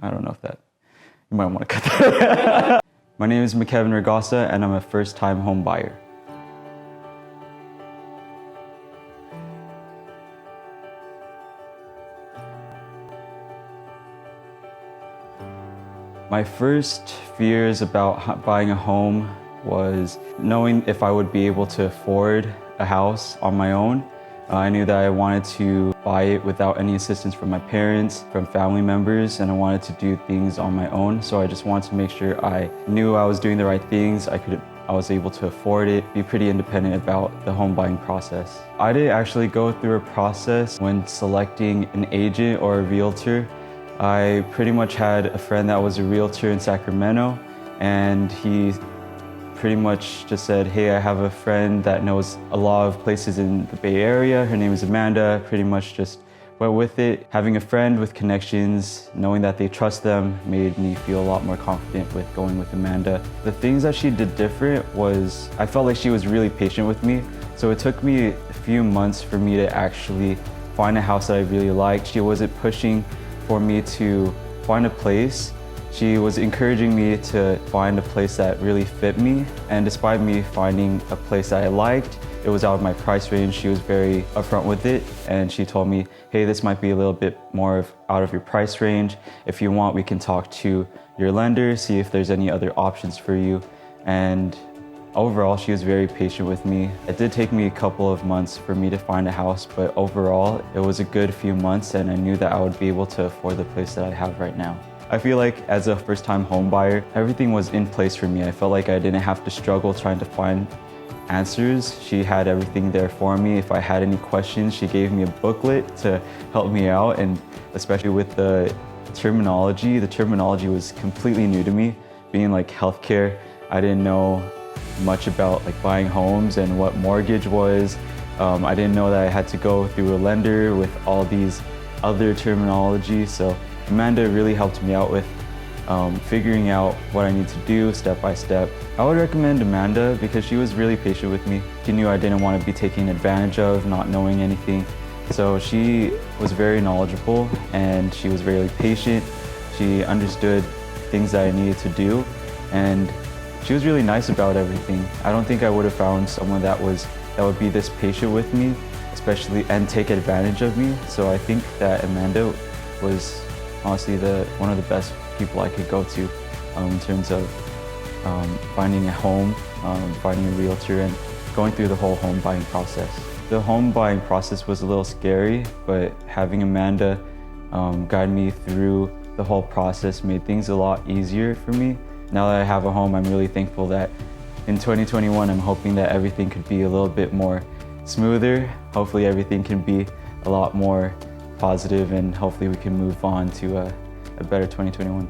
I don't know if that, you might want to cut that. My name is McKevin and I'm a first-time home buyer. My first fears about buying a home was knowing if I would be able to afford a house on my own. I knew that I wanted to buy it without any assistance from my parents, from family members, and I wanted to do things on my own. So I just wanted to make sure I knew I was doing the right things, I was able to afford it, be pretty independent about the home buying process. I didn't actually go through a process when selecting an agent or a realtor. I pretty much had a friend that was a realtor in Sacramento, and he pretty much just said, hey, I have a friend that knows a lot of places in the Bay Area. Her name is Amanda. Pretty much just went with it. Having a friend with connections, knowing that they trust them, made me feel a lot more confident with going with Amanda. The things that she did different was, I felt like she was really patient with me. So it took me a few months for me to actually find a house that I really liked. She wasn't pushing for me to find a place. She was encouraging me to find a place that really fit me. And despite me finding a place that I liked, it was out of my price range. She was very upfront with it. And she told me, hey, this might be a little bit more out of your price range. If you want, we can talk to your lender, see if there's any other options for you. And overall, she was very patient with me. It did take me a couple of months for me to find a house, but overall, it was a good few months, and I knew that I would be able to afford the place that I have right now. I feel like as a first-time home buyer, everything was in place for me. I felt like I didn't have to struggle trying to find answers. She had everything there for me. If I had any questions, she gave me a booklet to help me out, and especially with the terminology was completely new to me. Being like healthcare, I didn't know much about like buying homes and what mortgage was. I didn't know that I had to go through a lender with all these other terminology. So Amanda really helped me out with figuring out what I need to do step by step. I would recommend Amanda because she was really patient with me. She knew I didn't want to be taken advantage of, not knowing anything. So she was very knowledgeable and she was very patient. She understood things that I needed to do, and she was really nice about everything. I don't think I would have found someone that would be this patient with me, especially, and take advantage of me. So I think that Amanda was honestly one of the best people I could go to in terms of finding a home, finding a realtor, and going through the whole home buying process. The home buying process was a little scary, but having Amanda guide me through the whole process made things a lot easier for me. Now that I have a home, I'm really thankful that in 2021, I'm hoping that everything could be a little bit more smoother. Hopefully everything can be a lot more positive, and hopefully we can move on to a better 2021.